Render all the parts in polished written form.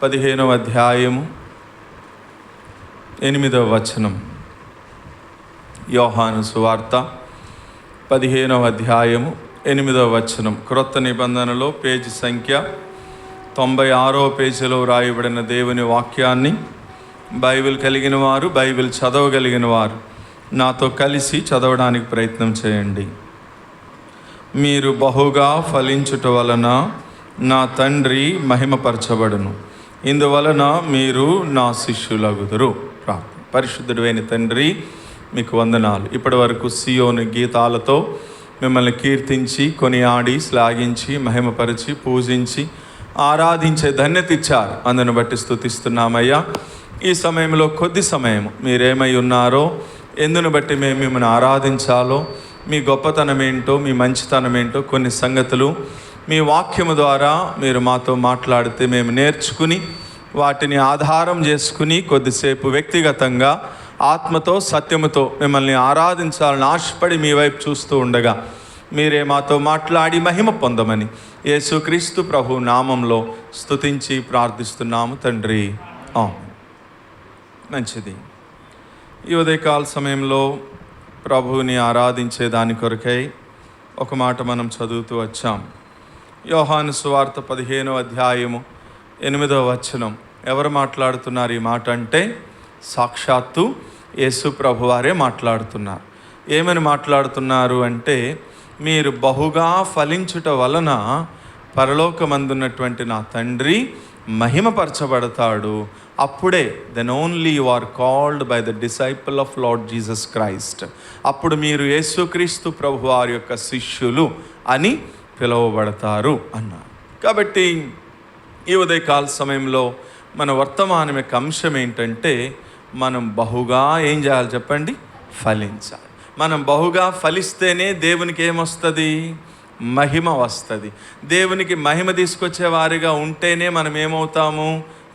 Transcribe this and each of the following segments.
15వ అధ్యాయము 8వ వచనం. యోహాను సువార్త 15వ అధ్యాయము 8వ వచనం. క్రొత్త నిబంధనలో పేజీ సంఖ్య 96వ పేజీలో వ్రాయబడిన దేవుని వాక్యాన్ని బైబిల్ కలిగిన వారు, బైబిల్ చదవగలిగిన వారు నాతో కలిసి చదవడానికి ప్రయత్నం చేయండి. మీరు బహుగా ఫలించుట వలన నా తండ్రి మహిమపరచబడును, ఇందువలన మీరు నా శిష్యులగుదురు. ప్రార్థన. పరిశుద్ధుడైన తండ్రి, మీకు వందనాలు. ఇప్పటి వరకు సియోను గీతాలతో మిమ్మల్ని కీర్తించి, కొనియాడి, శ్లాఘించి, మహిమపరిచి, పూజించి, ఆరాధించే ధన్యత ఇచ్చారు. అందును బట్టి స్తుతిస్తున్నామయ్యా. ఈ సమయంలో కొద్ది సమయం మీరేమై ఉన్నారో, ఎందును బట్టి మేము మిమ్మల్ని ఆరాధించాలో, మీ గొప్పతనం ఏంటో, మీ మంచితనం ఏంటో కొన్ని సంగతులు మీ వాక్యము ద్వారా మీరు మాతో మాట్లాడితే మేము నేర్చుకుని వాటిని ఆధారం చేసుకుని కొద్దిసేపు వ్యక్తిగతంగా ఆత్మతో సత్యముతో మిమ్మల్ని ఆరాధించాలని ఆశపడి మీ వైపు చూస్తూ ఉండగా మీరే మాతో మాట్లాడి మహిమ పొందమని యేసుక్రీస్తు ప్రభు నామంలో స్తుతించి ప్రార్థిస్తున్నాము తండ్రి. మంచిది. ఈ ఉదయకాల సమయంలో ప్రభువుని ఆరాధించే దాని కొరకై ఒక మాట మనం చదువుతూ వచ్చాం. యోహాను సువార్త 15వ అధ్యాయము 8వ వచనం. ఎవరు మాట్లాడుతున్నారు ఈ మాట అంటే సాక్షాత్తు యేసు ప్రభువారే మాట్లాడుతున్నారు. ఏమని మాట్లాడుతున్నారు అంటే, మీరు బహుగా ఫలించుట వలన పరలోకమందున్నటువంటి నా తండ్రి మహిమపరచబడతాడు. అప్పుడే then only you are called by the disciple of Lord Jesus Christ. అప్పుడు మీరు యేసుక్రీస్తు ప్రభు వారి యొక్క శిష్యులు అని పిలువబడతారు అన్నారు. కాబట్టి ఈ ఉదయకాల సమయంలో మన వర్తమానం యొక్క అంశం ఏంటంటే, మనం బహుగా ఏం చేయాలి చెప్పండి? ఫలించాలి. మనం బహుగా ఫలిస్తేనే దేవునికి ఏమొస్తుంది? మహిమ వస్తుంది. దేవునికి మహిమ తీసుకొచ్చే వారిగా ఉంటేనే మనం ఏమవుతాము?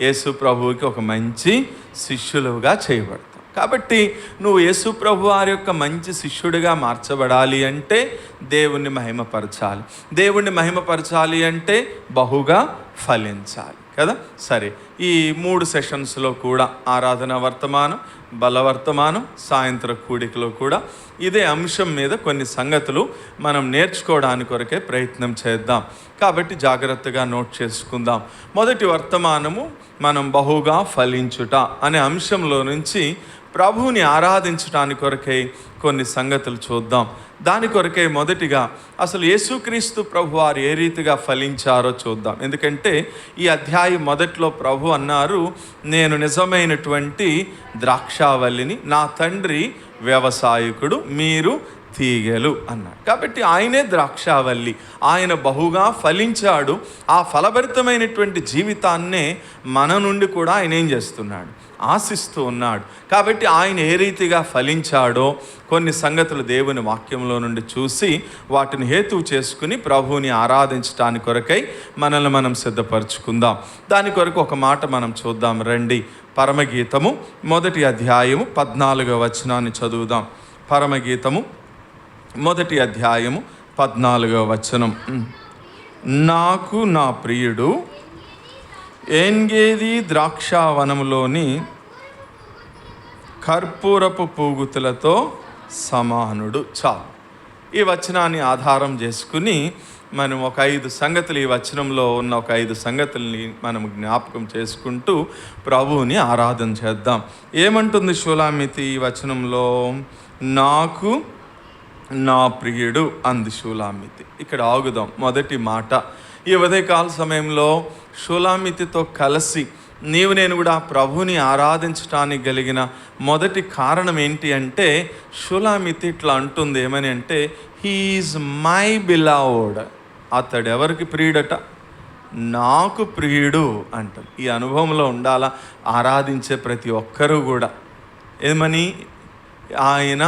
యేసు ప్రభువుకి ఒక మంచి శిష్యులుగా చేయబడతాం. కాబట్టి నువ్వు యేసు ప్రభు వారి యొక్క మంచి శిష్యుడిగా మార్చబడాలి అంటే దేవుణ్ణి మహిమపరచాలి. దేవుణ్ణి మహిమపరచాలి అంటే బహుగా ఫలించాలి కదా. సరే, ఈ 3 సెషన్స్లో కూడా ఆరాధన వర్తమానం, బలవర్తమానం, సాయంత్రం కూడికలో కూడా ఇదే అంశం మీద కొన్ని సంగతులు మనం నేర్చుకోవడానికి కొరకే ప్రయత్నం చేద్దాం. కాబట్టి జాగ్రత్తగా నోట్ చేసుకుందాం. మొదటి వర్తమానము మనం బహుగా ఫలించుట అనే అంశంలో నుంచి ప్రభువుని ఆరాధించడానికి కొరకై కొన్ని సంగతులు చూద్దాం. దాని కొరకై మొదటిగా అసలు యేసుక్రీస్తు ప్రభు వారు ఏ రీతిగా ఫలించారో చూద్దాం. ఎందుకంటే ఈ అధ్యాయం మొదట్లో ప్రభు అన్నారు, నేను నిజమైనటువంటి ద్రాక్షావల్లిని, నా తండ్రి వ్యవసాయకుడు, మీరు తీగెలు అన్నాడు. కాబట్టి ఆయనే ద్రాక్షావల్లి, ఆయన బహుగా ఫలించాడు. ఆ ఫలభరితమైనటువంటి జీవితాన్నే మన నుండి కూడా ఆయన ఏం చేస్తున్నాడు? ఆశిస్తూ ఉన్నాడు. కాబట్టి ఆయన ఏ రీతిగా ఫలించాడో కొన్ని సంగతులు దేవుని వాక్యంలో నుండి చూసి వాటిని హేతువు చేసుకుని ప్రభువుని ఆరాధించడానికి కొరకై మనల్ని మనం సిద్ధపరచుకుందాం. దాని కొరకు ఒక మాట మనం చూద్దాం రండి. పరమగీతము 1వ అధ్యాయము 14వ వచనాన్ని చదువుదాం. పరమగీతము 1వ అధ్యాయము 14వ వచనం. నాకు నా ప్రియుడు ఏన్గేది ద్రాక్షావనములోని కర్పూరపు పూగుతులతో సమానుడు. చాలు. ఈ వచనాన్ని ఆధారం చేసుకుని మనం ఒక 5 సంగతులు, ఈ వచనంలో ఉన్న ఒక 5 సంగతుల్ని మనం జ్ఞాపకం చేసుకుంటూ ప్రభువుని ఆరాధన చేద్దాం. ఏమంటుంది షూలామితి ఈ వచనంలో? నాకు నా ప్రియుడు అంది షూలామితి. ఇక్కడ ఆగుదాం. మొదటి మాట, ఈ ఉదయకాల సమయంలో షూలామితితో కలిసి నీవు నేను కూడా ప్రభుని ఆరాధించడానికి కలిగిన మొదటి కారణం ఏంటి అంటే, షూలామితి ఇట్లా అంటుంది. ఏమని అంటే, హీఈస్ మై బిలవ్డ్. అతడు ఎవరికి ప్రియుడట? నాకు ప్రియుడు అంటారు. ఈ అనుభవంలో ఉండాలా ఆరాధించే ప్రతి ఒక్కరూ కూడా. ఏమని? ఆయన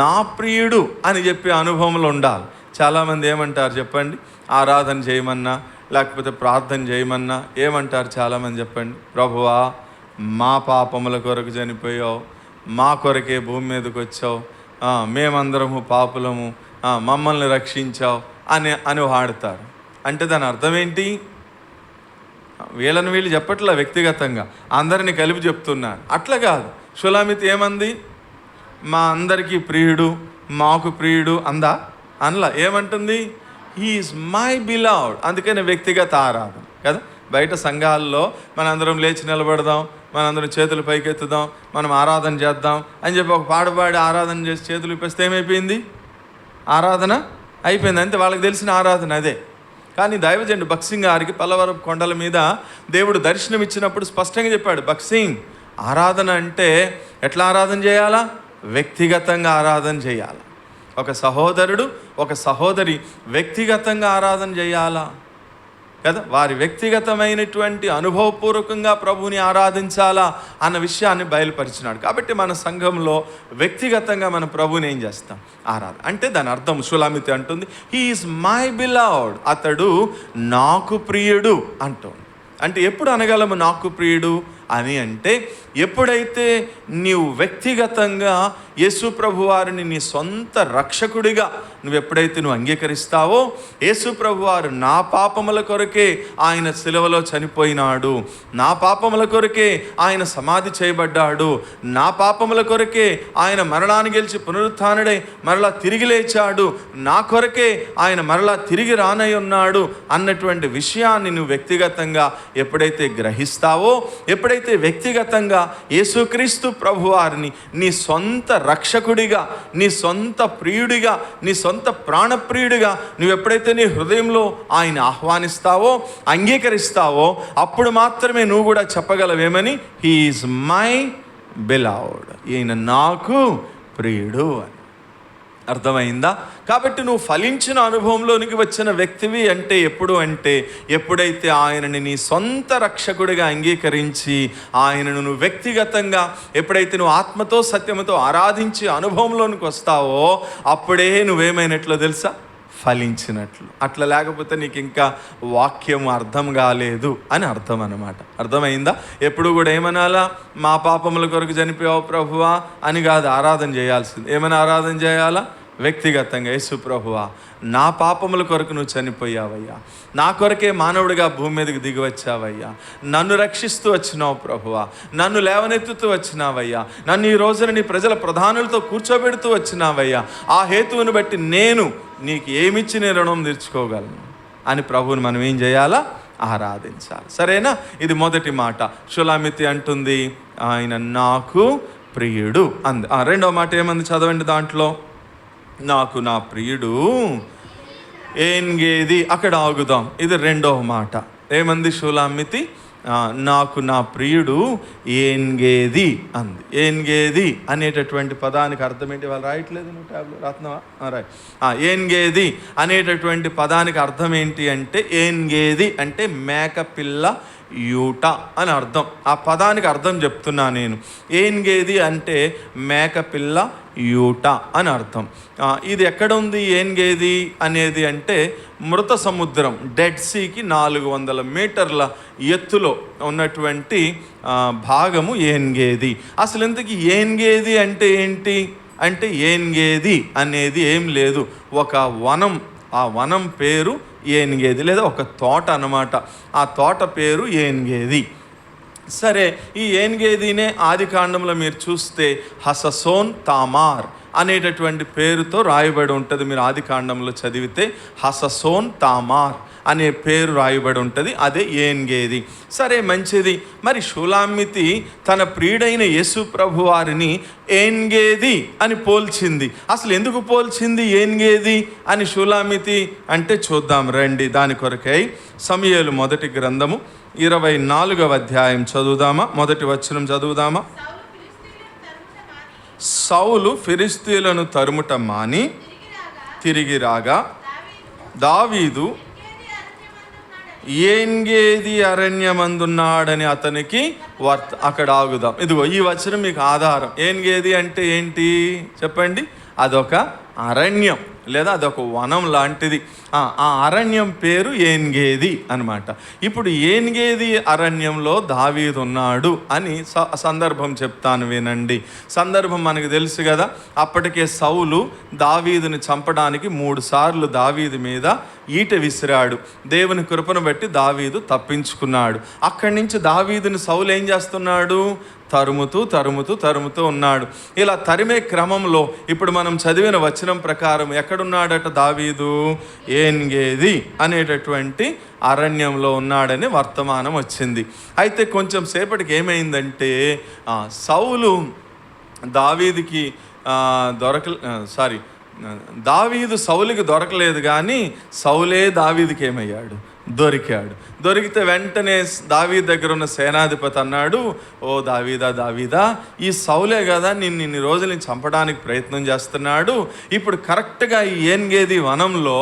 నా ప్రియుడు అని చెప్పే అనుభవంలో ఉండాలి. చాలామంది ఏమంటారు చెప్పండి? ఆరాధన చేయమన్నా లేకపోతే ప్రార్థన చేయమన్నా ఏమంటారు చాలామంది చెప్పండి? ప్రభువా, మా పాపముల కొరకు చనిపోయావు, మా కొరకే భూమి మీదకి వచ్చావు, మేమందరము పాపులము, మమ్మల్ని రక్షించావు అని వాడతారు. అంటే దాని అర్థం ఏంటి? వీళ్ళు చెప్పట్లా, వ్యక్తిగతంగా అందరినీ కలిపి చెప్తున్నారు. అట్లా కాదు. షులామితి ఏమంది? మా అందరికీ ప్రియుడు, మాకు ప్రియుడు అందా? అనలా. ఏమంటుంది? He is my beloved. అందుకని వ్యక్తిగత ఆరాధన కదా. బయట సంఘాల్లో మనందరం లేచి నిలబడదాం, మనందరం చేతులు పైకెత్తుదాం, మనం ఆరాధన చేద్దాం అని చెప్పి ఒక పాడుపాడి ఆరాధన చేసి చేతులు ఇప్పేస్తే ఏమైపోయింది? ఆరాధన అయిపోయింది. అంతే, వాళ్ళకి తెలిసిన ఆరాధన అదే. కానీ దైవజనుడు భక్సింగ్ గారికి పల్లవరపు కొండల మీద దేవుడు దర్శనం ఇచ్చినప్పుడు స్పష్టంగా చెప్పాడు, భక్సింగ్, ఆరాధన అంటే ఎట్లా ఆరాధన చేయాలా? వ్యక్తిగతంగా ఆరాధన చేయాలి. ఒక సహోదరుడు, ఒక సహోదరి వ్యక్తిగతంగా ఆరాధన చేయాలా కదా. వారి వ్యక్తిగతమైనటువంటి అనుభవపూర్వకంగా ప్రభువుని ఆరాధించాలా అన్న విషయాన్ని బయలుపరిచినాడు. కాబట్టి మన సంఘంలో వ్యక్తిగతంగా మన ప్రభువుని ఏం చేస్తాం? ఆరాధన. అంటే దాని అర్థం షులామితి అంటుంది, హీ ఈజ్ మై బిలవ్డ్, అతడు నాకు ప్రియుడు అంటుంది. అంటే ఎప్పుడు అనగలము నాకు ప్రియుడు అని అంటే, ఎప్పుడైతే నీవు వ్యక్తిగతంగా యేసు ప్రభువారిని నీ సొంత రక్షకుడిగా ఎప్పుడైతే అంగీకరిస్తావో, యేసు ప్రభువారు నా పాపముల కొరకే ఆయన శిలువలో చనిపోయినాడు, నా పాపముల కొరకే ఆయన సమాధి చేయబడ్డాడు, నా పాపముల కొరకే ఆయన మరణాన్ని గెలిచి పునరుత్థానుడై మరలా తిరిగి లేచాడు, నా కొరకే ఆయన మరలా తిరిగి రానై ఉన్నాడు అన్నటువంటి విషయాన్ని నువ్వు వ్యక్తిగతంగా ఎప్పుడైతే గ్రహిస్తావో, ఎప్పుడైతే వ్యక్తిగతంగా యేసుక్రీస్తు ప్రభువారిని నీ సొంత రక్షకుడిగా, నీ సొంత ప్రియుడిగా, నీ సొంత ప్రాణప్రియుడిగా నువ్వు ఎప్పుడైతే నీ హృదయంలో ఆయన ఆహ్వానిస్తావో, అంగీకరిస్తావో, అప్పుడు మాత్రమే నువ్వు కూడా చెప్పగలవేమని, హీ ఈజ్ మై బిలవ్డ్, ఈయన నాకు ప్రియుడు అని. అర్థమైందా? కాబట్టి నువ్వు ఫలించిన అనుభవంలోనికి వచ్చిన వ్యక్తివి అంటే ఎప్పుడు అంటే, ఎప్పుడైతే ఆయనని నీ సొంత రక్షకుడిగా అంగీకరించి ఆయనను నువ్వు వ్యక్తిగతంగా ఎప్పుడైతే నువ్వు ఆత్మతో సత్యముతో ఆరాధించి అనుభవంలోనికి వస్తావో, అప్పుడే నువ్వేమైనట్లో తెలుసా? ఫలించినట్లు. అట్లా లేకపోతే నీకు ఇంకా వాక్యం అర్థం కాలేదు అని అర్థం అన్నమాట. అర్థమైందా? ఎప్పుడు కూడా ఏమనాలా? మా పాపముల కొరకు చనిపోయావు ప్రభువా అని కాదు ఆరాధన చేయాల్సింది. ఏమైనా ఆరాధన చేయాలా? వ్యక్తిగతంగా, యేసు ప్రభువా, నా పాపముల కొరకు నువ్వు చనిపోయావయ్యా, నా కొరకే మానవుడిగా భూమి మీదకి దిగి వచ్చావయ్యా, నన్ను రక్షిస్తూ వచ్చినావు ప్రభువా, నన్ను లేవనెత్తుతూ వచ్చినావయ్యా, నన్ను ఈ రోజున నీ ప్రజల ప్రధానులతో కూర్చోబెడుతూ వచ్చినావయ్యా, ఆ హేతువుని బట్టి నేను నీకు ఏమిచ్చి నేను రుణం తీర్చుకోగలను అని ప్రభువుని మనం ఏం చేయాలా? ఆరాధించాలి. సరేనా? ఇది మొదటి మాట. షులామితి అంటుంది ఆయన నాకు ప్రియుడు అంది. రెండవ మాట ఏమంది? చదవండి. దాంట్లో నాకు నా ప్రియుడు ఏంగేది, అక్కడ ఆగుదాం. ఇది రెండవ మాట. ఏమంది షులామితి? నాకు నా ప్రియుడు ఏంగేది అంది. ఏంగేది అనేటటువంటి పదానికి అర్థం ఏంటి? వాళ్ళు రాయట్లేదు, నువ్వు ట్యాబ్లో రాత్నవా? రాయ్. ఏంగేది అనేటటువంటి పదానికి అర్థం ఏంటి అంటే, ఏంగేది అంటే మేకపిల్ల యూట అని అర్థం. ఆ పదానికి అర్థం చెప్తున్నా నేను. ఏంగేది అంటే మేకపిల్ల యూట అని అర్థం. ఇది ఎక్కడ ఉంది ఏంగేది అనేది అంటే, మృత సముద్రం డెడ్ సీకి 400 మీటర్ల ఎత్తులో ఉన్నటువంటి భాగము ఏంగేది. అసలు ఇంతకీ ఏంగేది అంటే ఏంటి అంటే, ఏంగేది అనేది ఏం లేదు, ఒక వనం. ఆ వనం పేరు ఏంగేది, లేదా ఒక తోట అన్నమాట. ఆ తోట పేరు ఏంగేది. సరే, ఈ ఏంగేదినే ఆది కాండంలో మీరు చూస్తే హససోన్ తామార్ అనేటటువంటి పేరుతో రాయబడి ఉంటుంది. మీరు ఆది కాండంలో చదివితే హససోన్ తామార్ అనే పేరు రాయబడి ఉంటుంది. అదే ఏంగేది. సరే, మంచిది. మరి షులామితి తన ప్రియుడైన యేసు ప్రభు వారిని ఏంగేది అని పోల్చింది. అసలు ఎందుకు పోల్చింది ఏంగేది అని షులామితి అంటే చూద్దాం రండి. దాని కొరకై సమూయేలు మొదటి గ్రంథము 24వ అధ్యాయం చదువుదామా? మొదటి వచనం చదువుదామా? సౌలు ఫిలిష్తీయులను తరుముట మాని తిరిగి రాగా దావీదు ఏంగేది అరణ్యమందున్నాడని అతనికి అక్కడ ఆగుదాం. ఇదిగో ఈ వచనం మీకు ఆధారం. ఏంగేది అంటే ఏంటి చెప్పండి? అదొక అరణ్యం, లేదా అదొక వనం లాంటిది. ఆ అరణ్యం పేరు ఏన్గేది అనమాట. ఇప్పుడు ఏన్గేది అరణ్యంలో దావీదు ఉన్నాడు అని సందర్భం చెప్తాను వినండి. సందర్భం మనకు తెలుసు కదా. అప్పటికే సౌలు దావీదుని చంపడానికి 3 సార్లు దావీదు మీద ఈట విసిరాడు. దేవుని కృపను బట్టి దావీదు తప్పించుకున్నాడు. అక్కడి నుంచి దావీదుని సౌలు ఏం చేస్తున్నాడు? తరుముతూ ఉన్నాడు. ఇలా తరిమే క్రమంలో ఇప్పుడు మనం చదివిన వచనం ప్రకారం ఎక్కడున్నాడట దావీదు? ఏన్గేది అనేటటువంటి అరణ్యంలో ఉన్నాడని వర్తమానం వచ్చింది. అయితే కొంచెం సేపటికి ఏమైందంటే సౌలు దావీదుకి దావీదు సౌలుకి దొరకలేదు, కానీ సౌలే దావీదుకి ఏమయ్యాడు? దొరికితే వెంటనే దావీదు దగ్గర ఉన్న సేనాధిపతి అన్నాడు, ఓ దావీదా, ఈ సౌలే కదా నిన్ను రోజుల నుంచి చంపడానికి ప్రయత్నం చేస్తున్నాడు. ఇప్పుడు కరెక్ట్గా ఈ ఏన్గేది వనంలో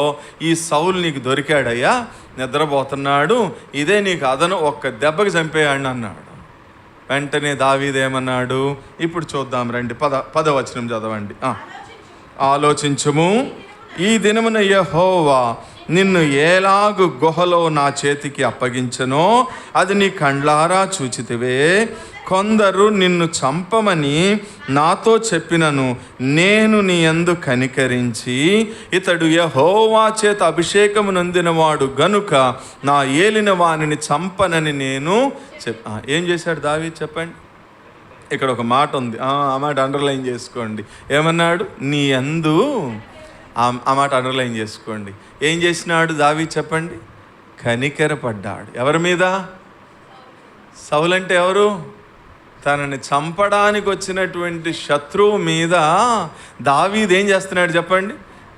ఈ సౌలు నీకు దొరికాడయ్యా, నిద్రపోతున్నాడు, ఇదే నీకు అదను, ఒక్క దెబ్బకి చంపేయాడు అన్నాడు. వెంటనే దావీదు ఏమన్నాడు? ఇప్పుడు చూద్దాం రండి. 10వ వచనం చదవండి. ఆలోచించుము, ఈ దినమున యెహోవా నిన్ను ఏలాగు గుహలో నా చేతికి అప్పగించనో అది నీ కండ్లారా చూచితివే. కొందరు నిన్ను చంపమని నాతో చెప్పినను నేను నీ యందు కనికరించి, ఇతడు యెహోవా చేత అభిషేకము నొందినవాడు గనుక నా ఏలిన వానిని చంపనని నేను ఏం చేశాడు దావీదు చెప్పండి? ఇక్కడ ఒక మాట ఉంది, ఆ మాట అండర్లైన్ చేసుకోండి. ఏమన్నాడు? నీ యందు, ఆ మాట అండర్లైన్ చేసుకోండి. ఏం చేసినాడు దావీదు చెప్పండి? కనికరపడ్డాడు. ఎవరి మీద? సౌలు అంటే ఎవరు? తనని చంపడానికి వచ్చినటువంటి శత్రువు మీద దావీదు ఏం చేస్తున్నాడు చెప్పండి?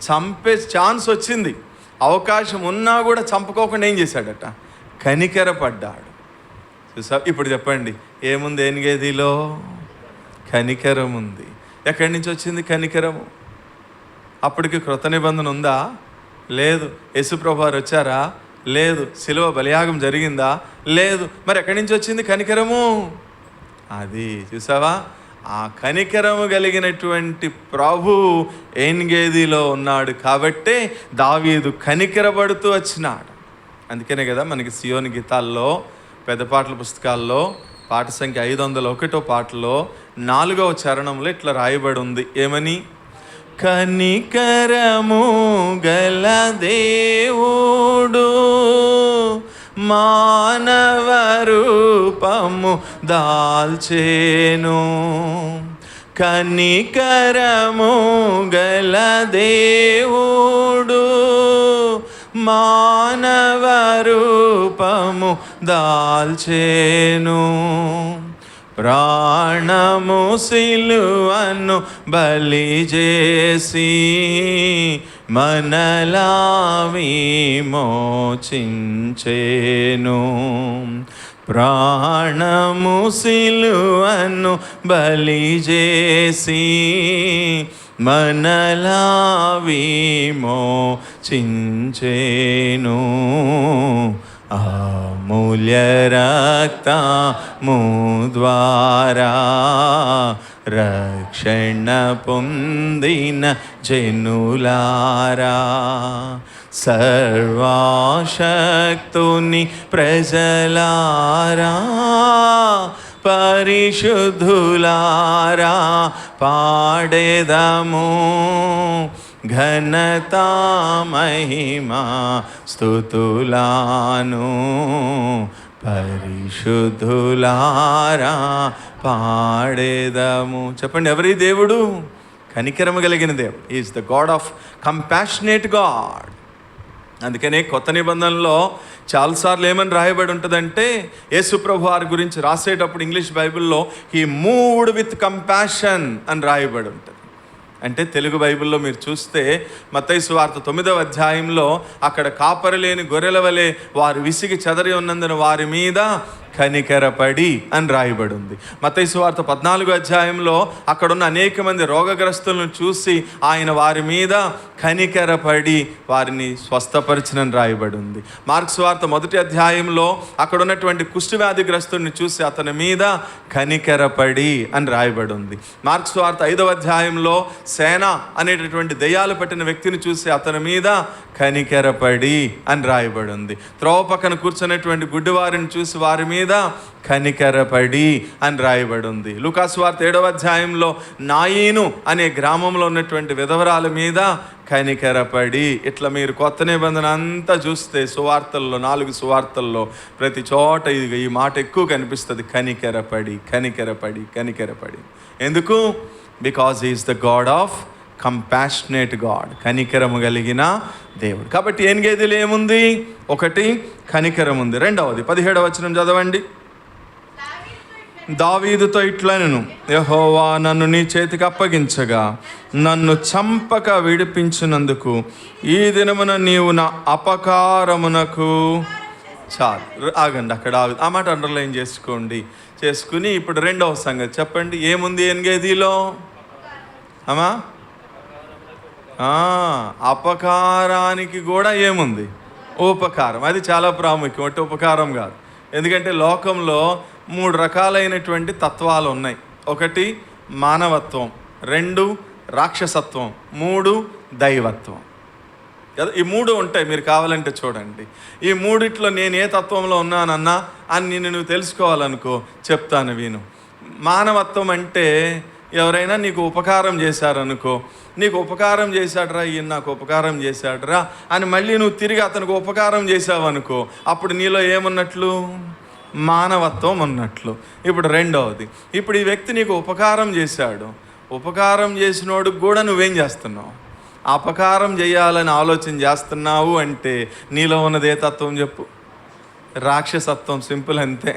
చంపే ఛాన్స్ వచ్చింది, అవకాశం ఉన్నా కూడా చంపుకోకుండా ఏం చేశాడట? కనికరపడ్డాడు. చూసా? ఇప్పుడు చెప్పండి, ఏముంది ఏన్గేదిలో? కనికరం ఉంది. ఎక్కడి నుంచి వచ్చింది కనికరము? అప్పటికి కృత నిబంధన ఉందా? లేదు. యేసుప్రభు వారు వచ్చారా? లేదు. శిలువ బలియాగం జరిగిందా? లేదు. మరి ఎక్కడి నుంచి వచ్చింది కనికరము? అది చూసావా? ఆ కనికరము కలిగినటువంటి ప్రభు ఏన్గేదిలో ఉన్నాడు కాబట్టే దావీదు కనికరపడుతూ వచ్చినాడు. అందుకనే కదా మనకి సియోను గీతాల్లో, పెద్ద పాటల పుస్తకాల్లో పాట సంఖ్య 501 పాటలో 4వ చరణంలో ఇట్లా రాయబడి ఉంది. ఏమని? కనికరము గల దేవుడు మానవ రూపము దాల్చేను. కనికరము గల దేవుడు మానవ రూపము దాల్చేను. ప్రాణము సిలువను బలి చేసి మనలా విమోచించెను. ప్రాణము సిలువను బలి చేసి మనలా విమోచించెను. అమూల్య రక్తము ద్వారా రక్షణ పొందిన జనులారా, సర్వశక్తుని ప్రజలారా, పరిశుద్ధులారా పాడెదము ఘనత మహిమా స్తుతులాను. పరిశుద్ధులారా పాడేదము. చెప్పండి, ఎవరి దేవుడు? కనికరము కలిగిన దేవుడు. Is the God of compassionate God. అందుకనే కొత్త నిబంధనలో చాలాసార్లు ఏమని రాయబడి ఉంటుందంటే, యేసుప్రభు వారి గురించి రాసేటప్పుడు ఇంగ్లీష్ బైబిల్లో హీ మూవ్డ్ విత్ కంపాషన్ అని రాయబడి ఉంటుంది. అంటే తెలుగు బైబిల్లో మీరు చూస్తే మత్తయి సువార్త 9వ అధ్యాయంలో అక్కడ కాపరి లేని గొర్రెల వలె వారు విసిగి చెదరి ఉన్నందున వారి మీద కనికరపడి అని రాయబడి ఉంది. మత్తయి సువార్త 14వ అధ్యాయంలో అక్కడున్న అనేక మంది రోగగ్రస్తులను చూసి ఆయన వారి మీద కనికరపడి వారిని స్వస్థపరిచినని రాయబడి ఉంది. మార్కు సువార్త 1వ అధ్యాయంలో అక్కడ ఉన్నటువంటి కుష్ఠవ్యాధిగ్రస్తుని చూసి అతని మీద కనికరపడి అని రాయబడి ఉంది. మార్కు సువార్త 5వ అధ్యాయంలో సేన అనేటటువంటి దెయ్యాలు పట్టిన వ్యక్తిని చూసి అతని మీద కనికరపడి అని రాయబడి ఉంది. త్రోవ పక్కన కూర్చున్నటువంటి గుడ్డివారిని చూసి వారి మీద కనికరపడి అని రాయబడి ఉంది. లూకాసు వార్త 7వ అధ్యాయంలో నాయీను అనే గ్రామంలో ఉన్నటువంటి విధవరాల మీద కనికరపడి. ఇట్లా మీరు కొత్త నిబంధన అంతా చూస్తే సువార్తల్లో 4 సువార్తల్లో ప్రతి చోట ఈ మాట ఎక్కువ కనిపిస్తుంది. కనికరపడి, కనికరపడి, కనికరపడి. ఎందుకు? Because he is the God of compassionate God, కనికరము కలిగిన దేవుడు. కాబట్టి ఎన్గేదిలో ఏముంది? 1 కనికరం ఉంది. 2వది 17వ వచనం చదవండి. దావీదుతో ఇట్లనెను, యెహోవా నన్ను నీ చేతికి అప్పగించగా నన్ను చంపక విడిపించినందుకు ఈ దినమున నీవు నా అపకారమునకు చాలు. ఆగండి, అక్కడ ఆ మాట అండర్లైన్ చేసుకుని ఇప్పుడు 2వ సంగతి చెప్పండి. ఏముంది ఎన్గేదిలో? అమ్మా, అపకారానికి కూడా ఏముంది? ఉపకారం. అది చాలా ప్రాముఖ్యం, అంటే ఉపకారం కాదు. ఎందుకంటే లోకంలో 3 రకాలైనటువంటి తత్వాలు ఉన్నాయి. 1 మానవత్వం, 2 రాక్షసత్వం, 3 దైవత్వం. ఈ 3 ఉంటాయి, మీరు కావాలంటే చూడండి. ఈ 3 నేను ఏ తత్వంలో ఉన్నానన్నా అని నువ్వు తెలుసుకోవాలనుకో చెప్తాను, విను. మానవత్వం అంటే ఎవరైనా నీకు ఉపకారం చేశారనుకో, నీకు ఉపకారం చేశాడరా, ఈయన నాకు ఉపకారం చేశాడరా అని మళ్ళీ నువ్వు తిరిగి అతనికి ఉపకారం చేసావనుకో, అప్పుడు నీలో ఏమున్నట్లు? మానవత్వం ఉన్నట్లు. ఇప్పుడు 2వది, ఇప్పుడు ఈ వ్యక్తి నీకు ఉపకారం చేశాడు, ఉపకారం చేసినోడికి కూడా నువ్వేం చేస్తున్నావు? అపకారం చేయాలని ఆలోచన చేస్తున్నావు అంటే నీలో ఉన్నది ఏ తత్వం చెప్పు? రాక్షసత్వం. సింపుల్, అంతే.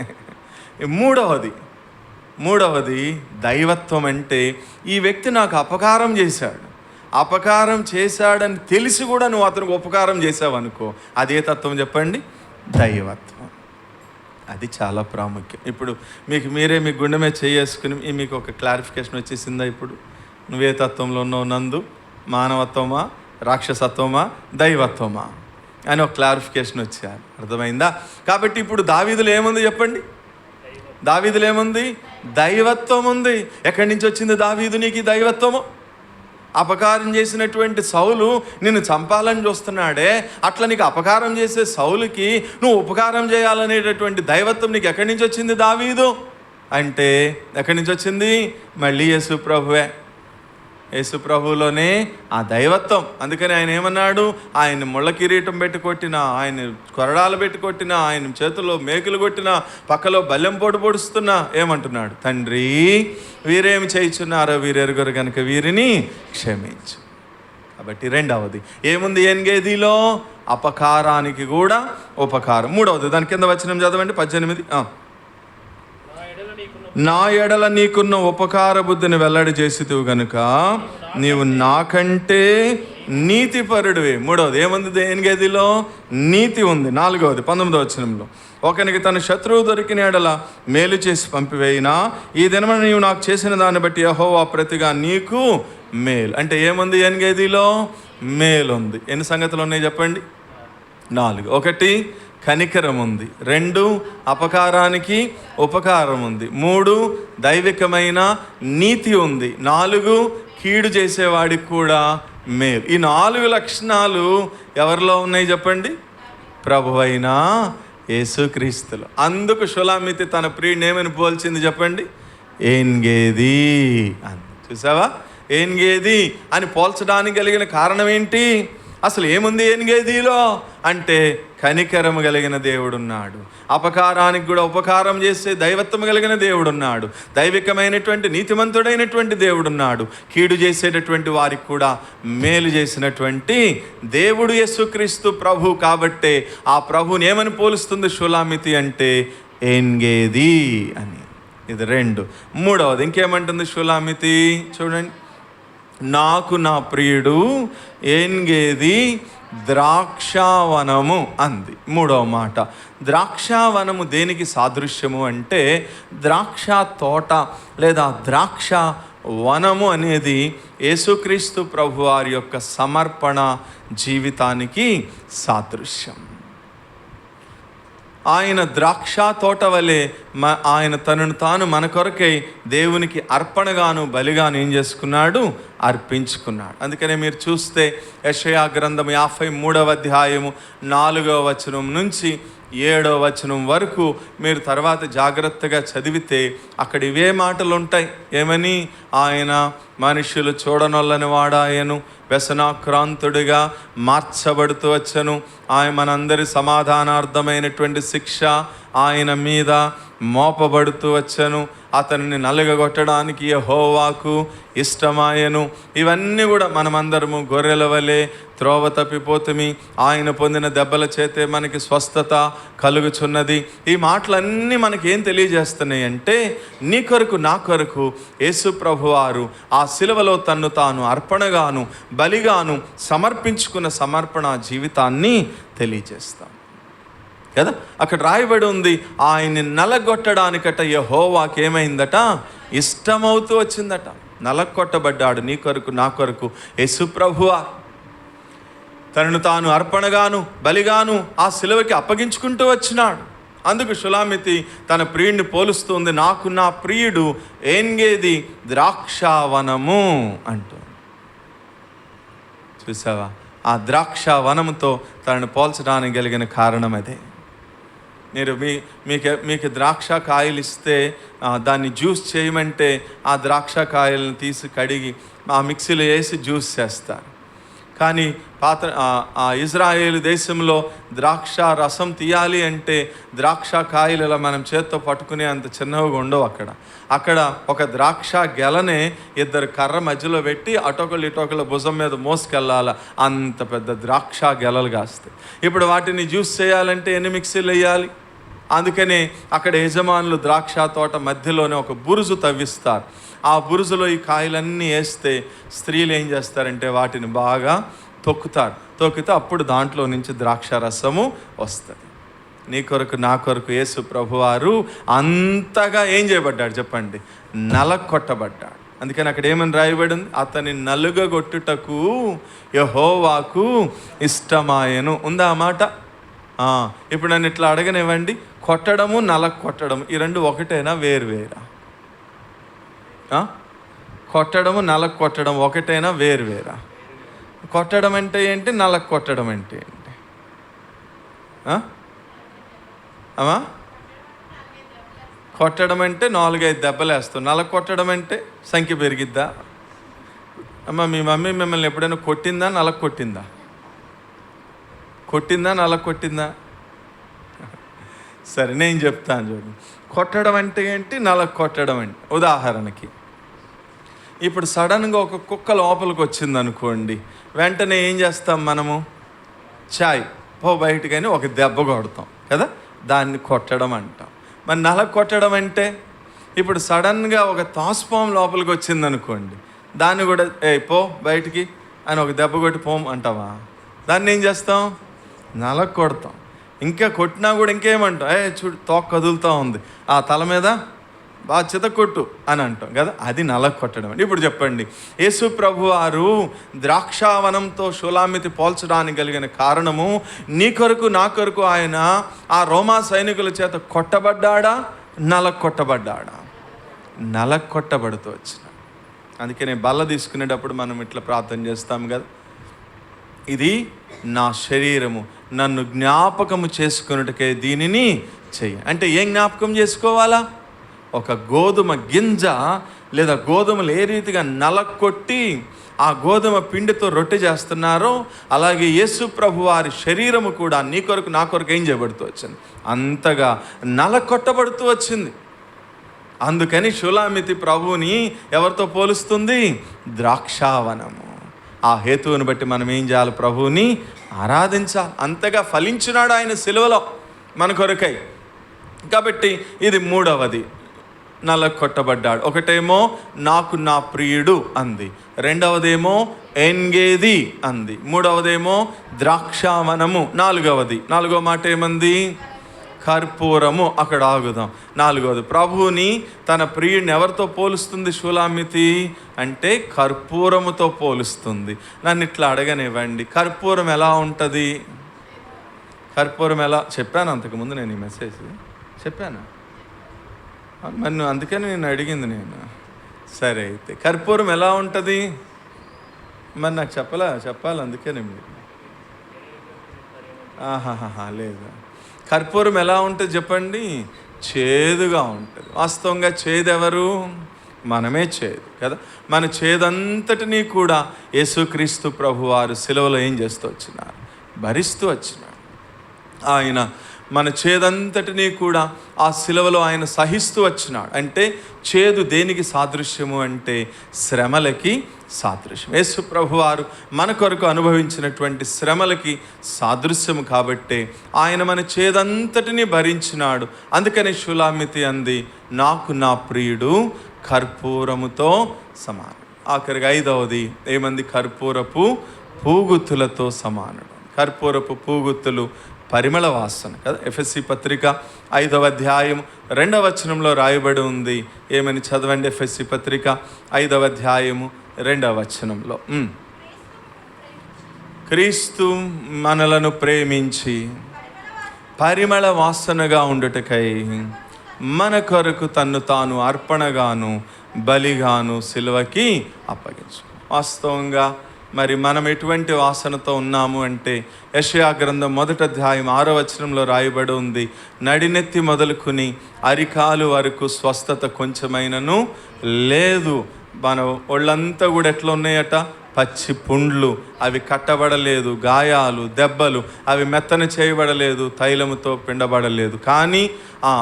మూడవది దైవత్వం. అంటే ఈ వ్యక్తి నాకు అపకారం చేశాడని తెలిసి కూడా నువ్వు అతనికి ఉపకారం చేసావనుకో, అదే తత్వం చెప్పండి? దైవత్వం. అది చాలా ప్రాముఖ్యం. ఇప్పుడు మీరే మీ గుండె మీద చేసుకుని మీకు ఒక క్లారిఫికేషన్ వచ్చేసిందా? ఇప్పుడు నువ్వే తత్వంలో ఉన్నావు నందు? మానవత్వమా, రాక్షసత్వమా, దైవత్వమా అని ఒక క్లారిఫికేషన్ వచ్చారు. అర్థమైందా? కాబట్టి ఇప్పుడు దావీదులో ఏముంది చెప్పండి? దావీదులో ఏముంది? దైవత్వం ఉంది. ఎక్కడి నుంచి వచ్చింది దావీదు నీకు దైవత్వము? అపకారం చేసినటువంటి సౌలు నిన్ను చంపాలని చూస్తున్నాడే, అట్లా నీకు అపకారం చేసే సౌలుకి నువ్వు ఉపకారం చేయాలనేటటువంటి దైవత్వం నీకు ఎక్కడి నుంచి వచ్చింది దావీదు అంటే? ఎక్కడి నుంచి వచ్చింది? మళ్ళీ యేసు ప్రభువే. యేసు ప్రభువులోనే ఆ దైవత్వం. అందుకని ఆయన ఏమన్నాడు? ఆయన ముళ్ళ కిరీటం పెట్టి కొట్టినా, ఆయన కొరడాలు పెట్టి కొట్టినా, ఆయన చేతుల్లో మేకులు కొట్టినా, పక్కలో బల్లెం పొడుస్తున్నా ఏమంటున్నాడు? తండ్రి, వీరేమి చేయుచున్నారో వీరెరుగరు కనుక వీరిని క్షమించు. కాబట్టి 2వది ఏముంది ఎన్గేదిలో? అపకారానికి కూడా ఉపకారం. 3వది దాని కింద వచనం చదవండి, 18. నా ఎడల నీకున్న ఉపకార బుద్ధిని వెల్లడి చేసితివి గనుక నీవు నాకంటే నీతిపరుడివే. 3వది ఏముంది ఎన్గేదిలో? నీతి ఉంది. 4వది 19వ వచనంలో, ఒకనికి తన శత్రువు దొరికిన ఎడల మేలు చేసి పంపివేయినా ఈ దినమున నీవు నాకు చేసిన దాన్ని బట్టి యెహోవా ప్రతిగా నీకు మేలు. అంటే ఏముంది ఎన్గేదిలో? మేలు ఉంది. ఎన్ని సంగతులు ఉన్నాయి చెప్పండి? 4. 1 కనికరం ఉంది, 2 అపకారానికి ఉపకారం ఉంది, 3 దైవికమైన నీతి ఉంది, 4 కీడు చేసేవాడికి కూడా మేలు. ఈ 4 లక్షణాలు ఎవరిలో ఉన్నాయి చెప్పండి? ప్రభువైన యేసుక్రీస్తులో. అందుకు షులామితి తన ప్రియుడిని ఏమని పోల్చింది చెప్పండి? ఏన్గేది అని. చూసావా? ఏన్గేది అని పోల్చడానికి కలిగిన కారణం ఏంటి? అసలు ఏముంది ఎన్గేదిలో అంటే కనికరము కలిగిన దేవుడున్నాడు, అపకారానికి కూడా ఉపకారం చేసే దైవత్వం కలిగిన దేవుడున్నాడు, దైవికమైనటువంటి నీతిమంతుడైనటువంటి దేవుడున్నాడు, కీడు చేసేటటువంటి వారికి కూడా మేలు చేసినటువంటి దేవుడు యేసుక్రీస్తు ప్రభు. కాబట్టే ఆ ప్రభుని ఏమని పోలుస్తుంది షులామితి అంటే? ఏన్గేది అని. ఇది 2. 3వది ఇంకేమంటుంది షులామితి? చూడండి, నాకు నా ప్రియుడు ఏన్గేది ద్రాక్షావనము అంది. మూడవ మాట, ద్రాక్షావనము దేనికి సాదృశ్యము అంటే ద్రాక్ష తోట లేదా ద్రాక్ష వనము అనేది యేసుక్రీస్తు ప్రభువారి యొక్క సమర్పణ జీవితానికి సాదృశ్యం. ఆయన ద్రాక్ష తోట వలె ఆయన తనను తాను మన కొరకై దేవునికి అర్పణగాను బలిగాను ఏం చేసుకున్నాడు? అర్పించుకున్నాడు. అందుకనే మీరు చూస్తే యెషయా గ్రంథం 53వ అధ్యాయము 4వ వచనం నుంచి 7వ వచనం వరకు మీరు తర్వాత జాగ్రత్తగా చదివితే అక్కడ ఇవే మాటలు ఉంటాయి. ఏమని? ఆయన మనుషులు చూడనొల్లని వాడాయను, వ్యసనాక్రాంతుడిగా మార్చబడుతూ వచ్చను, ఆయన మనందరి సమాధానార్థమైనటువంటి శిక్ష ఆయన మీద మోపబడుతూ వచ్చను, అతనిని నలుగగొట్టడానికి యెహోవాకు ఇష్టమాయను. ఇవన్నీ కూడా మనమందరము గొర్రెల వలె త్రోవ తప్పిపోతుమి, ఆయన పొందిన దెబ్బల చేతే మనకి స్వస్థత కలుగుచున్నది. ఈ మాటలన్నీ మనకి ఏం తెలియజేస్తున్నాయి అంటే నీ కొరకు నా కొరకు యేసు ప్రభువారు ఆ శిలువలో తన్ను తాను అర్పణగాను బలిగాను సమర్పించుకున్న సమర్పణ జీవితాన్ని తెలియజేస్తాం కదా. అక్కడ రాయబడి ఉంది, ఆయన్ని నలగొట్టడానికట యెహోవాకి ఏమైందట? ఇష్టమవుతూ వచ్చిందట. నలగొట్టబడ్డాడు నీ కొరకు నా కొరకు యేసు ప్రభువా. తనను తాను అర్పణగాను బలిగాను ఆ శిలువకి అప్పగించుకుంటూ వచ్చినాడు. అందుకు షులామితి తన ప్రియుడిని పోలుస్తుంది, నాకు నా ప్రియుడు ఏంగేది ద్రాక్షావనము అంటూ. చూసావా? ఆ ద్రాక్షావనముతో తనను పోల్చడానికి కలిగిన కారణం అదే. మీరు మీకు ద్రాక్ష కాయలు ఇస్తే దాన్ని జ్యూస్ చేయమంటే ఆ ద్రాక్ష కాయలను తీసి కడిగి ఆ మిక్సీలో వేసి జ్యూస్ చేస్తారు. కానీ ఇజ్రాయేలు దేశంలో ద్రాక్ష రసం తీయాలి అంటే ద్రాక్ష కాయలు ఇలా మనం చేత్తో పట్టుకునే అంత చిన్నవిగా ఉండవు. అక్కడ ఒక ద్రాక్ష గెలనే ఇద్దరు కర్ర మధ్యలో పెట్టి అటొకళ్ళు ఇటొకళ్ళ భుజం మీద మోసుకెళ్ళాలి. అంత పెద్ద ద్రాక్ష గెలలు కాస్తాయి. ఇప్పుడు వాటిని జ్యూస్ చేయాలంటే ఎన్ని మిక్సీలు వేయాలి? అందుకనే అక్కడ యజమానులు ద్రాక్ష తోట మధ్యలోనే ఒక బురుజు తవ్విస్తారు. ఆ బురుజులో ఈ కాయలన్నీ వేస్తే స్త్రీలు ఏం చేస్తారంటే వాటిని బాగా తొక్కితే అప్పుడు దాంట్లో నుంచి ద్రాక్ష రసము వస్తుంది. నీ కొరకు నా కొరకు యేసు ప్రభువారు అంతగా ఏం చేయబడ్డాడు చెప్పండి? నలగొట్టబడ్డాడు. అందుకని అక్కడ ఏమని రాయబడింది? అతని నలుగగొట్టుటకు యెహోవాకు ఇష్టమాయను. ఉందా ఆ మాట? ఇప్పుడు నన్ను ఇట్లా అడగనివ్వండి, కొట్టడము నలగొట్టడము ఈ రెండు ఒకటేనా వేరువేరా? కొట్టడము నలగొట్టడం ఒకటేనా వేరువేరా? కొట్టడం అంటే ఏంటి? నలగొట్టడం అంటే ఏంటి? అమ్మా, కొట్టడం అంటే 4-5 దెబ్బలు వేస్తాం. నలగొట్టడం అంటే సంఖ్య పెరిగిద్దా? అమ్మ, మీ మమ్మీ మిమ్మల్ని ఎప్పుడైనా కొట్టిందా? నలగొట్టిందా? కొట్టిందా? నలగొట్టిందా? సరే, నేను చెప్తాను చూడండి. కొట్టడం అంటే ఏంటి, నలగొట్టడం అంటే. ఉదాహరణకి ఇప్పుడు సడన్గా ఒక కుక్క లోపలికి వచ్చింది అనుకోండి, వెంటనే ఏం చేస్తాం మనము? చాయ్ పో బయటకని ఒక దెబ్బ కొడతాం కదా, దాన్ని కొట్టడం అంటాం. మరి నలగొట్టడం అంటే ఇప్పుడు సడన్గా ఒక తాసుపాము లోపలికి వచ్చింది అనుకోండి, దాన్ని కూడా పో బయటికి అని ఒక దెబ్బ కొట్టి పోం అంటావా? దాన్ని ఏం చేస్తాం? నలగొడతాం. ఇంకా కొట్టినా కూడా ఇంకేమంటాం? చూడు తోక కదులుతూ ఉంది, ఆ తల మీద బాగా చితకొట్టు అని అంటాం కదా, అది నలగొట్టడం. ఇప్పుడు చెప్పండి, యేసు ప్రభువారు ద్రాక్షావనంతో షులామితి పోల్చడానికి కలిగిన కారణము నీ కొరకు నా కొరకు ఆయన ఆ రోమా సైనికుల చేత కొట్టబడ్డాడా, నలగొట్టబడ్డాడా? నలగొట్టబడుతూ వచ్చిన. అందుకనే బల్ల తీసుకునేటప్పుడు మనం ఇట్లా ప్రార్థన చేస్తాం కదా, ఇది నా శరీరము, నన్ను జ్ఞాపకము చేసుకున్నట్టుకే దీనిని చెయ్యి అంటే ఏం జ్ఞాపకం చేసుకోవాలా? ఒక గోధుమ గింజ లేదా గోధుమలు ఏ రీతిగా నలగొట్టి ఆ గోధుమ పిండితో రొట్టె చేస్తున్నారో అలాగే యేసు ప్రభు వారి శరీరము కూడా నీ కొరకు నా కొరకు ఏం చేయబడుతూ వచ్చింది? అంతగా నలగొట్టబడుతూ వచ్చింది. అందుకని షులామితి ప్రభువుని ఎవరితో పోలుస్తుంది? ద్రాక్షావనము. ఆ హేతువుని బట్టి మనం ఏం చేయాలి? ప్రభువుని ఆరాధించాలి. అంతగా ఫలించినాడు ఆయన సిలువలో మన కొరకై. కాబట్టి ఇది మూడవది. నలగొట్టబడ్డాడు. ఒకటేమో నాకు నా ప్రియుడు అంది, రెండవదేమో ఎంగేది అంది, మూడవదేమో ద్రాక్షావనము, నాలుగవ మాట ఏమంది? కర్పూరము. అక్కడ ఆగుదాం. నాలుగవది, ప్రభువుని తన ప్రియుడిని ఎవరితో పోలుస్తుంది షూలామితి అంటే? కర్పూరముతో పోలుస్తుంది. నన్ను ఇట్లా అడగనివ్వండి, కర్పూరం ఎలా ఉంటుంది? కర్పూరం ఎలా చెప్పాను అంతకుముందు? నేను ఈ మెసేజ్ చెప్పాను మరి, అందుకని నేను అడిగింది నేను. సరే, అయితే కర్పూరం ఎలా ఉంటుంది మరి? నాకు చెప్పాలి అందుకనే మీరు. లేదు. కర్పూరం ఎలా ఉంటుంది చెప్పండి? చేదుగా ఉంటుంది. వాస్తవంగా చేదు ఎవరు? మనమే చేదు కదా. మన చేదంతటినీ కూడా యేసుక్రీస్తు ప్రభువారు సిలువలో ఏం చేస్తూ వచ్చినారు? భరిస్తూ వచ్చినారు. ఆయన మన చేదంతటినీ కూడా ఆ సిలువలో ఆయన సహిస్తూ వచ్చినాడు. అంటే చేదు దేనికి సాదృశ్యము అంటే? శ్రమలకి సాదృశ్యం. యేసు ప్రభువారు మన కొరకు అనుభవించినటువంటి శ్రమలకి సాదృశ్యము కాబట్టే ఆయన మన చేదంతటినీ భరించినాడు. అందుకని షూలామితి అంది, నాకు నా ప్రియుడు కర్పూరముతో సమానం. ఆఖరికి ఐదవది ఏమంది? కర్పూరపు పూగుత్తులతో సమానుడు. కర్పూరపు పూగుత్తులు పరిమళ వాసన కదా. ఎఫెసీ పత్రిక 5వ అధ్యాయం 2వ వచనంలో రాయబడి ఉంది. ఏమని చదవండి? ఎఫెసీ పత్రిక 5వ అధ్యాయము 2వ వచనంలో, క్రీస్తు మనలను ప్రేమించి పరిమళ వాసనగా ఉండుటకై మన కొరకు తన్ను తాను అర్పణగాను బలిగాను సిలువకి అప్పగించు. వాస్తవంగా మరి మనం ఎటువంటి వాసనతో ఉన్నాము అంటే, యెషయా గ్రంథం 1వ అధ్యాయం 6వ వచనంలో రాయబడి ఉంది, నడినెత్తి మొదలుకుని అరికాలు వరకు స్వస్థత కొంచెమైనను లేదు. మన ఒళ్ళంతా కూడా ఎట్లా ఉన్నాయట? పచ్చి పుండ్లు, అవి కట్టబడలేదు. గాయాలు, దెబ్బలు, అవి మెత్తన చేయబడలేదు, తైలముతో పిండబడలేదు. కానీ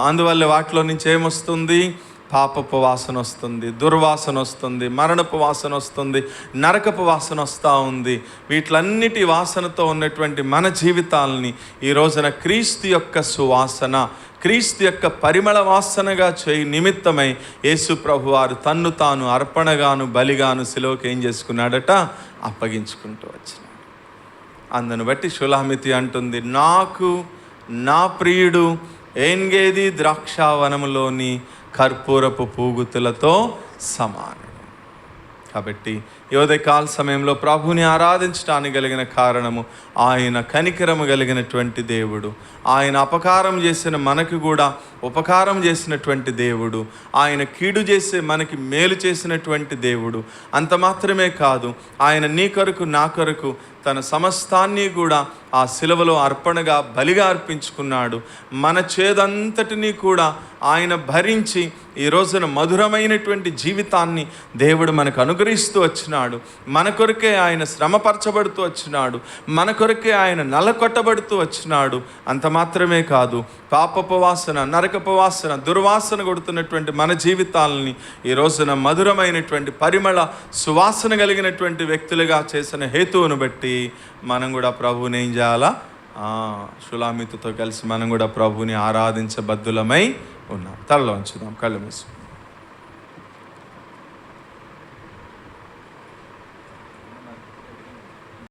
అందువల్ల వాటిలో నుంచి ఏమొస్తుంది? పాపపు వాసన వస్తుంది, దుర్వాసన వస్తుంది, మరణపు వాసన వస్తుంది, నరకపు వాసన వస్తూ ఉంది. వీటిలన్నిటి వాసనతో ఉన్నటువంటి మన జీవితాలని ఈ రోజున క్రీస్తు యొక్క సువాసన, క్రీస్తు యొక్క పరిమళ వాసనగా చేయి నిమిత్తమై యేసు ప్రభువారు తన్ను తాను అర్పణగాను బలిగాను సిలువకి ఏం చేసుకున్నాడట? అప్పగించుకుంటూ వచ్చినాడు. అందును బట్టి షూలామితి అంటుంది, నాకు నా ప్రియుడు ఎంగేది ద్రాక్షావనములోని కర్పూరపు పూగుతులతో సమానుడు. కాబట్టి ఈ ఉదయకాల సమయంలో ప్రభుని ఆరాధించడానికి కలిగిన కారణము, ఆయన కనికరము కలిగినటువంటి దేవుడు, ఆయన అపకారం చేసిన మనకు కూడా ఉపకారం చేసినటువంటి దేవుడు, ఆయన కీడు చేసే మనకి మేలు చేసినటువంటి దేవుడు. అంత మాత్రమే కాదు, ఆయన నీ కొరకు నా కొరకు తన సమస్తాన్ని కూడా ఆ సిలువలో అర్పణగా బలిగా అర్పించుకున్నాడు. మన చేదంతటినీ కూడా ఆయన భరించి ఈ రోజున మధురమైనటువంటి జీవితాన్ని దేవుడు మనకు అనుగ్రహిస్తూ వచ్చినాడు. మన కొరకే ఆయన శ్రమపరచబడుతూ వచ్చినాడు, మన కొరకే ఆయన నలకొట్టబడుతూ వచ్చినాడు. అంత మాత్రమే కాదు, పాపపు వాసన, నరకపు వాసన, దుర్వాసన కొడుతున్నటువంటి మన జీవితాలని ఈ రోజున మధురమైనటువంటి పరిమళ సువాసన కలిగినటువంటి వ్యక్తులుగా చేసిన హేతువును బట్టి మనం కూడా ప్రభువుని ఏం చేయాలా? షూలామితితో కలిసి మనం కూడా ప్రభువుని ఆరాధించబద్దులమై ఉన్నాం. తలలో ఉంచుదాం, కళ్ళు మూసి.